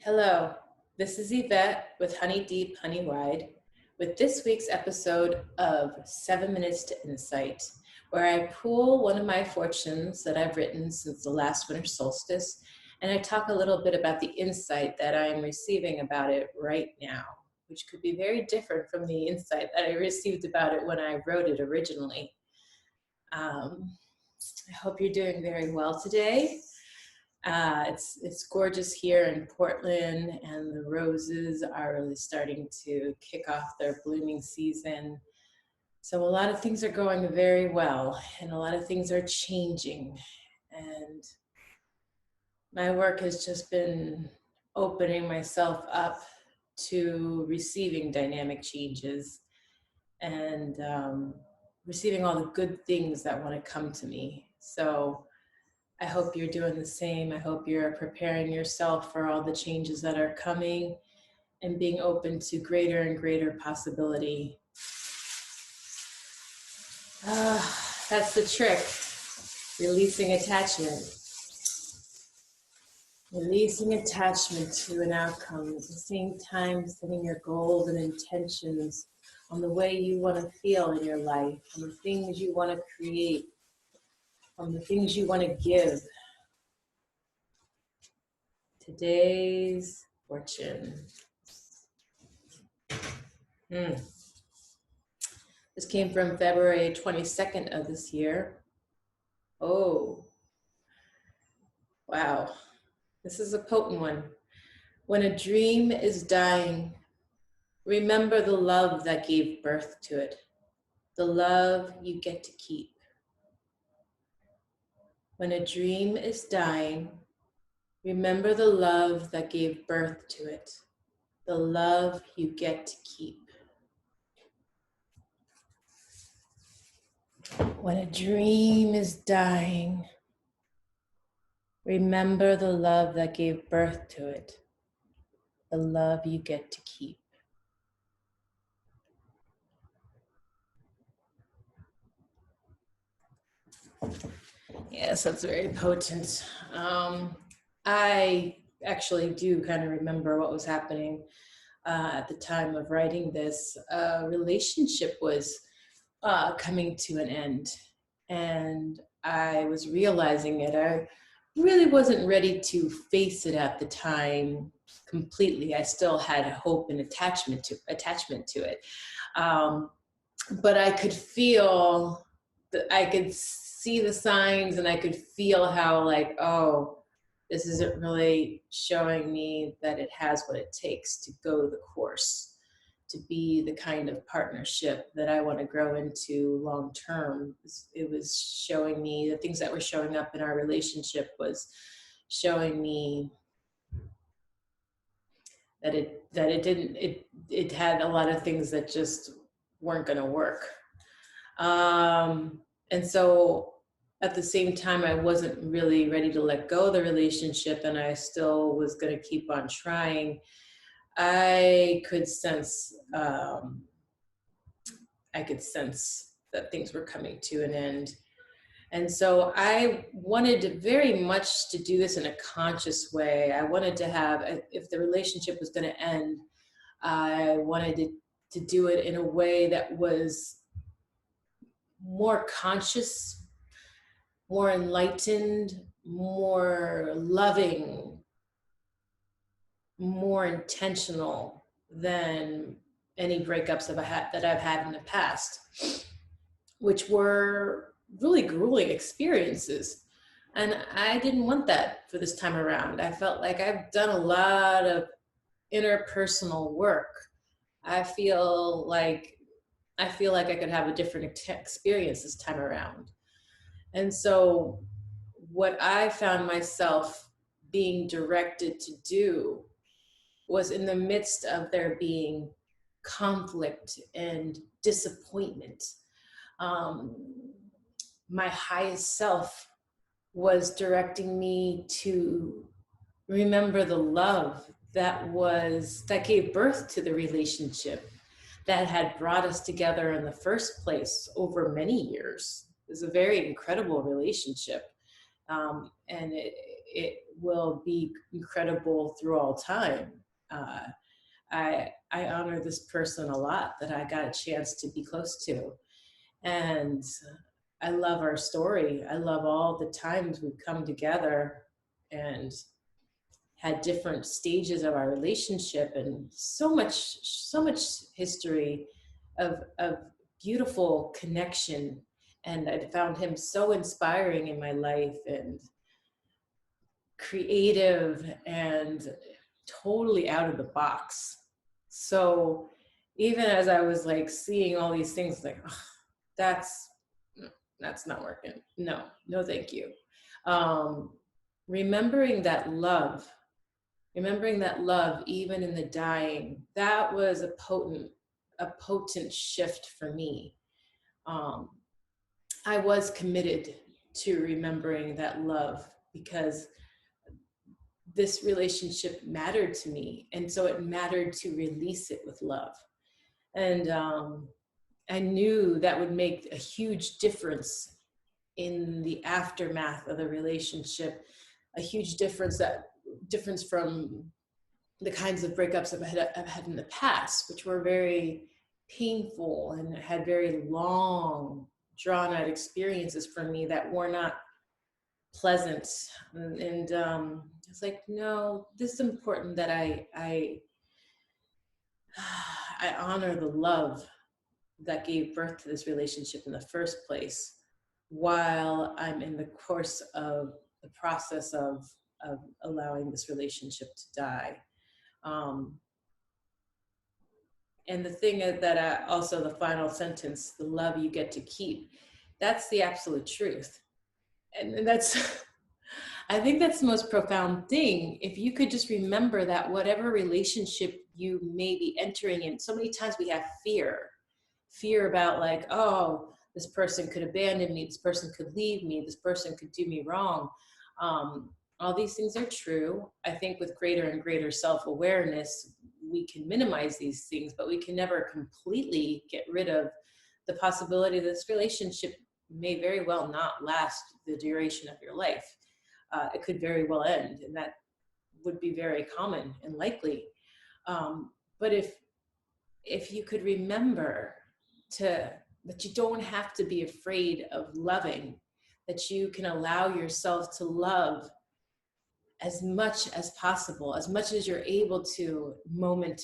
Hello, this is Yvette with Honey Deep, Honey Wide, with this week's episode of 7 Minutes to Insight, where I pool one of my fortunes that I've written since the last winter solstice, and I talk a little bit about the insight that I'm receiving about it right now, which could be very different from the insight that I received about it when I wrote it originally. I hope you're doing very well today. It's gorgeous here in Portland, and the roses are really starting to kick off their blooming season. So a lot of things are going very well, and a lot of things are changing. And my work has just been opening myself up to receiving dynamic changes and receiving all the good things that want to come to me. So I hope you're doing the same. I hope you're preparing yourself for all the changes that are coming and being open to greater and greater possibility. That's the trick, releasing attachment. Releasing attachment to an outcome, at the same time setting your goals and intentions on the way you want to feel in your life, on the things you want to create, on the things you want to give. Today's fortune. This came from February 22nd of this year. Oh, wow. This is a potent one. When a dream is dying, remember the love that gave birth to it, the love you get to keep. When a dream is dying, remember the love that gave birth to it, the love you get to keep. When a dream is dying, remember the love that gave birth to it, the love you get to keep. Yes, that's very potent. I actually do kind of remember what was happening at the time of writing this. Relationship was coming to an end, and I was realizing it. I really wasn't ready to face it at the time completely. I still had hope and attachment to it, but I could feel that I could see the signs, and I could feel how, like, oh, this isn't really showing me that it has what it takes to go the course, to be the kind of partnership that I want to grow into long term. It was showing me the things that were showing up in our relationship was showing me that it had a lot of things that just weren't going to work. And so at the same time, I wasn't really ready to let go of the relationship, and I still was going to keep on trying. I could sense that things were coming to an end. And so I wanted very much to do this in a conscious way. I wanted to have, if the relationship was going to end, I wanted to do it in a way that was more conscious, more enlightened, more loving, more intentional than any breakups that I've had in the past, which were really grueling experiences. And I didn't want that for this time around. I felt like I've done a lot of interpersonal work. I feel like I could have a different experience this time around. And so what I found myself being directed to do was, in the midst of there being conflict and disappointment, my highest self was directing me to remember the love that gave birth to the relationship, that had brought us together in the first place over many years. It was a very incredible relationship. And it will be incredible through all time. Uh, I honor this person a lot that I got a chance to be close to, and I love our story. I love all the times we've come together and had different stages of our relationship, and so much history of beautiful connection. And I found him so inspiring in my life, and creative, and totally out of the box. So even as I was like seeing all these things, like, "Ugh, that's that's not working. No, no, thank you." Um, remembering that love, remembering that love, even in the dying, that was a potent shift for me. Um, I was committed to remembering that love because this relationship mattered to me, and so it mattered to release it with love. And I knew that would make a huge difference in the aftermath of the relationship, a huge difference, that difference from the kinds of breakups I've had in the past, which were very painful and had very long, drawn out experiences for me that were not pleasant. And it's like, no, this is important that I honor the love that gave birth to this relationship in the first place, while I'm in the course of the process of allowing this relationship to die. Um, and the thing is that also the final sentence, the love you get to keep, that's the absolute truth. And that's, I think that's the most profound thing. If you could just remember that whatever relationship you may be entering in, so many times we have fear about, like, oh, this person could abandon me, this person could leave me, this person could do me wrong. All these things are true. I think with greater and greater self-awareness, we can minimize these things, but we can never completely get rid of the possibility that this relationship may very well not last the duration of your life. It could very well end, and that would be very common and likely. But if you could remember that you don't have to be afraid of loving, that you can allow yourself to love as much as possible, as much as you're able to moment,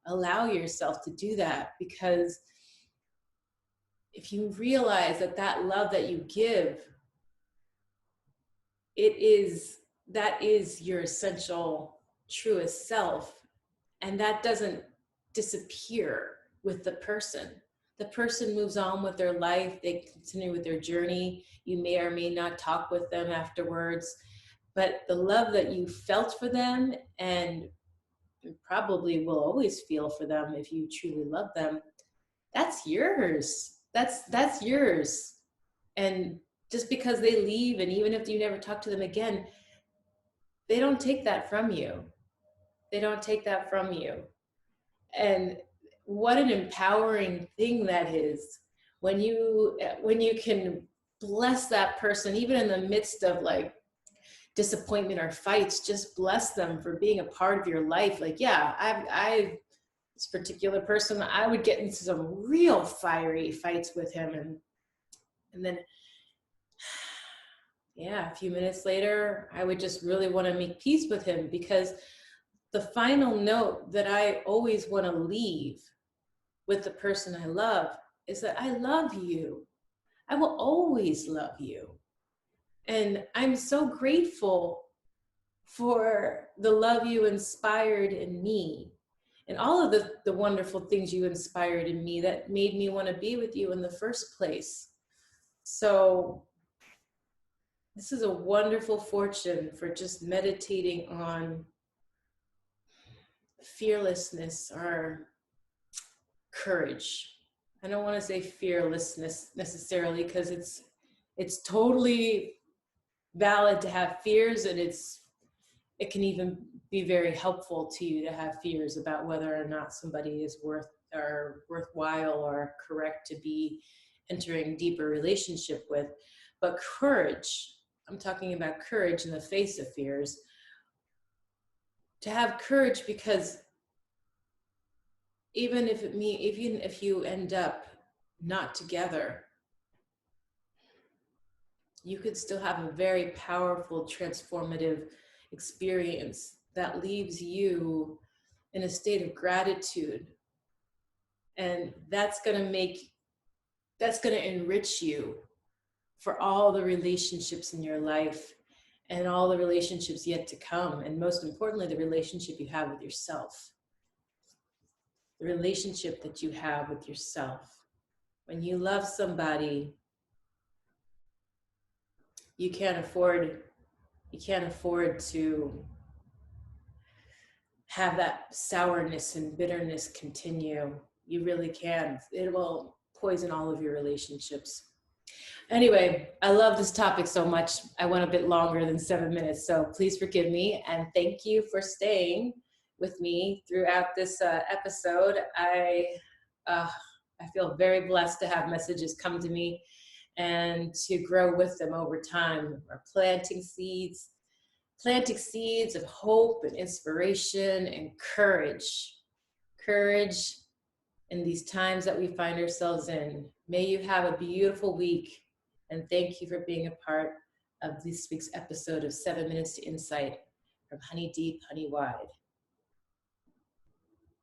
allow yourself to do that. Because if you realize that love that you give, that is your essential truest self, and that doesn't disappear with the person. The person moves on with their life, they continue with their journey. You may or may not talk with them afterwards, but the love that you felt for them, and probably will always feel for them if you truly love them, that's yours. That's yours. And just because they leave, and even if you never talk to them again, they don't take that from you. They don't take that from you. And what an empowering thing that is, when you can bless that person, even in the midst of like disappointment or fights, just bless them for being a part of your life. Like, yeah, I've this particular person, I would get into some real fiery fights with him, and then yeah, a few minutes later, I would just really want to make peace with him, because the final note that I always want to leave with the person I love is that I love you. I will always love you. And I'm so grateful for the love you inspired in me, and all of the wonderful things you inspired in me that made me want to be with you in the first place. So this is a wonderful fortune for just meditating on fearlessness or courage. I don't want to say fearlessness necessarily, because it's totally valid to have fears, and it can even be very helpful to you to have fears about whether or not somebody is worthwhile or correct to be entering deeper relationship with. But courage, I'm talking about courage in the face of fears. To have courage, because even if you end up not together, you could still have a very powerful, transformative experience that leaves you in a state of gratitude. And that's going to enrich you for all the relationships in your life and all the relationships yet to come. And most importantly, the relationship you have with yourself. The relationship that you have with yourself. When you love somebody, you can't afford to have that sourness and bitterness continue. You really can. It will poison all of your relationships. Anyway, I love this topic so much. I went a bit longer than 7 minutes, so please forgive me. And thank you for staying with me throughout this episode. I feel very blessed to have messages come to me and to grow with them over time. We're planting seeds of hope and inspiration and courage. Courage in these times that we find ourselves in. May you have a beautiful week, and thank you for being a part of this week's episode of 7 Minutes to Insight from Honey Deep, Honey Wide.